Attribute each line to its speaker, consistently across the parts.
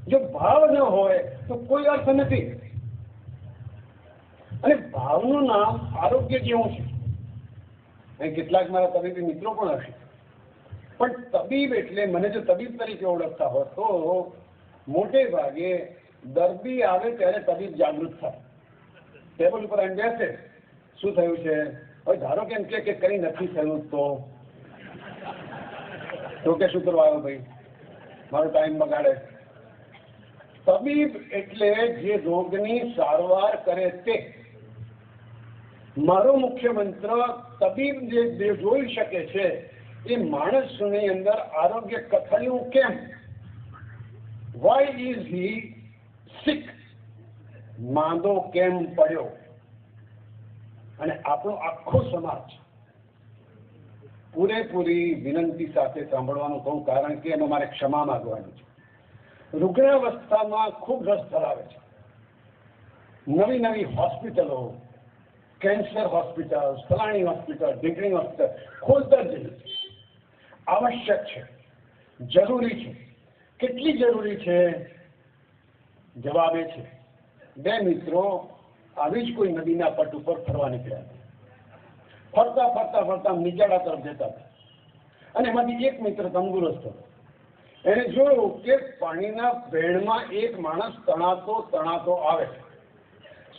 Speaker 1: જો ભાવ ન હોય તો કોઈ અર્થ નથી. અને ભાવનું નામ આરોગ્ય જેવું છે. અહીં કેટલાક મારા તબીબી મિત્રો પણ હશે, પણ તબીબ એટલે મને જો તબીબ તરીકે ઓળખતા હોય તો મોટે ભાગે દર્દી આવે ત્યારે તબીબ જાગૃત થાય. ટેબલ ઉપર એમ બેસે, શું થયું છે, હવે ધારો કે એમ કે કંઈ નથી થયું તો કે શું કરવા આવ્યો ભાઈ, મારો ટાઈમ બગાડે. તબીબ એટલે જે રોગની સારવાર કરે તે. મારો મુખ્ય મંત્ર તબીબ જે જોઈ શકે છે એ માણસની અંદર આરોગ્ય કથળ્યું કેમ, વાય ઇઝ હી સિક, માંદો કેમ પડ્યો. અને આપણો આખો સમાજ પૂરેપૂરી વિનંતી સાથે સાંભળવાનું કહું, કારણ કે એમાં મારે ક્ષમા માંગવાની છે. રૂગ્ણાવસ્થામાં ખૂબ રસ ધરાવે છે. નવી નવી હોસ્પિટલો, કેન્સર હોસ્પિટલ, ફલાણી હોસ્પિટલ, ઢીકણી હોસ્પિટલ ખોલતા જઈએ. આવશ્યક છે, જરૂરી છે. કેટલી જરૂરી છે? જવાબ એ છે, બે મિત્રો આવી જ કોઈ નદીના પટ ઉપર ફરવા નીકળ્યા. ફરતા ફરતા ફરતા નીચાડા તરફ જતા હતા અને એમાંથી એક મિત્ર તંદુરસ્ત હતો. એને જોયું કે પાણીના ભેણમાં એક માણસ તણાતો આવે છે.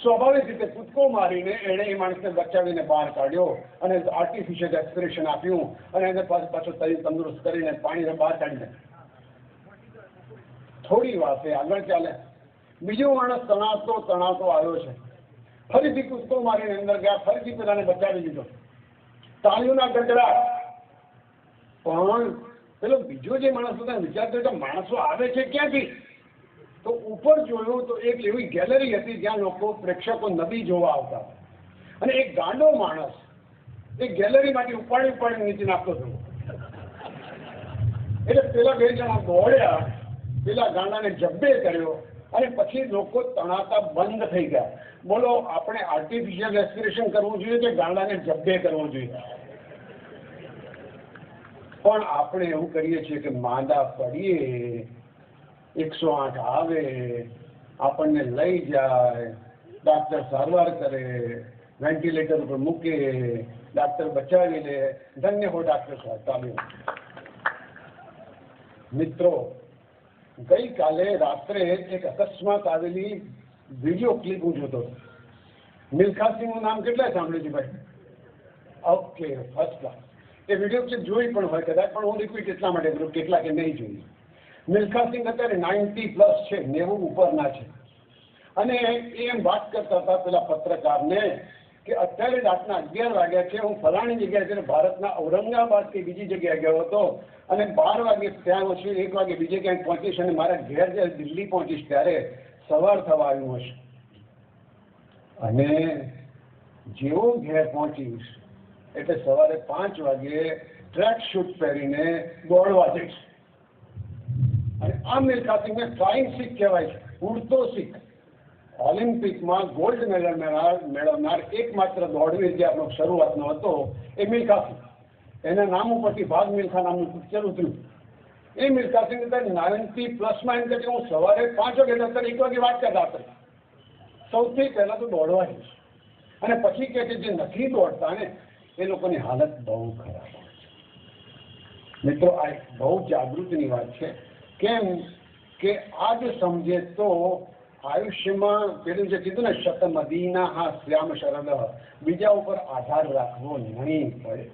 Speaker 1: સ્વાભાવિક રીતે કૂદકો મારીને એણે એ માણસને બચાવીને બહાર કાઢ્યો અને આર્ટિફિશિયલ એક્સપ્રેશન આપ્યું અને એને પાછો તંદુરસ્ત કરીને પાણીને બહાર કાઢી નાખ્યો. થોડી વારે આગળ ચાલે, બીજો માણસ તણાતો આવ્યો છે. ફરીથી કૂદકો મારીને અંદર ગયા, ફરીથી પેલાને બચાવી દીધો. તાળીઓના ગડગડાટ. પણ પેલો બીજો જે માણસ હતો વિચારતો કે માણસો આવે છે ક્યાંથી, તો ઉપર જોયું તો એક એવી ગેલેરી હતી જ્યાં લોકો પ્રેક્ષકો નદી જોવા આવતા હતા. અને એક ગાંડો માણસ એ ગેલેરીમાંથી ઉપાડી નીચે નાખતો હતો. એટલે પેલા બે જણા દોડ્યા, પેલા ગાંડાને જબ્બે કર્યો અને પછી લોકો તણાતા બંધ થઈ ગયા. બોલો, આપણે આર્ટિફિશિયલ રેસ્પિરેશન કરવું જોઈએ કે ગાંડાને જબ્બે કરવો જોઈએ? પણ આપણે એવું કરીએ છીએ કે માંદા પડીએ, 108 આવે, આપણને લઈ જાય, ડાક્ટર સારવાર કરે, વેન્ટિલેટર ઉપર મૂકે, ડાક્ટર બચાવી લે. ધન્ય હો ડાક્ટર સાહેબ. મિત્રો, ગઈકાલે રાત્રે એક અકસ્માત આવેલી વિડીયો ક્લિપ હું જોતો હતો. મિલ્ખા સિંહનું નામ કેટલા સાંભળ્યું છે ભાઈ? Okay, first class. એ વિડીયો ક્લિપ જોઈ પણ હોય કદાચ, પણ હું રિપીટ એટલા માટે કરું કેટલાકે નહીં જોઈ. મિલ્ખા સિંહ અત્યારે 90+ છે, 90 ઉપરના છે. અને એમ વાત કરતા હતા પેલા પત્રકારને કે અત્યારે રાતના 11 વાગ્યા છે, હું ફલાણી જગ્યાએ છે, ભારતના ઔરંગાબાદ કે બીજી જગ્યાએ ગયો હતો અને 12 વાગે ત્યાં હશે, 1 વાગે બીજે ક્યાંક પહોંચીશ અને મારા ઘેર જ્યારે દિલ્હી પહોંચીશ ત્યારે સવાર થવા આવ્યું હશે. અને જેવો ઘેર પહોંચીશ એટલે સવારે 5 વાગે ટ્રેક શૂટ પહેરીને દોડવા જઈશ. અને આ મિલ્ખા સિંહને ફ્લાઇંગ શીખ કહેવાય છે, ઉડતો શીખ. ઓલિમ્પિકમાં ગોલ્ડ મેડલ મેળવનાર એકમાત્ર દોડવીર જે આપણો શરૂઆતનો હતો એ મિલ્ખા સિંહ. એના નામ ઉપરથી ભાગ મિલ્ખા નામનું પિક્ચર ઉતર્યું. એ મિલ્ખા સિંહ 90+માં એમ કે હું સવારે 5 વાગે 1 વાગે વાત કરતા હતા. સૌથી પહેલા તો દોડવા જઈશ. અને પછી કહે છે જે નથી દોડતા ને એ લોકોની હાલત બહુ ખરાબ હોય છે. મિત્રો, આ બહુ જાગૃતિની વાત છે. કેમ કે આજ સમજે તો આયુષ્યમાં પેલું જે કીધું ને, શતમદીના હા શ્યામ શરદ, બીજા ઉપર આધાર રાખવો નહીં પડે.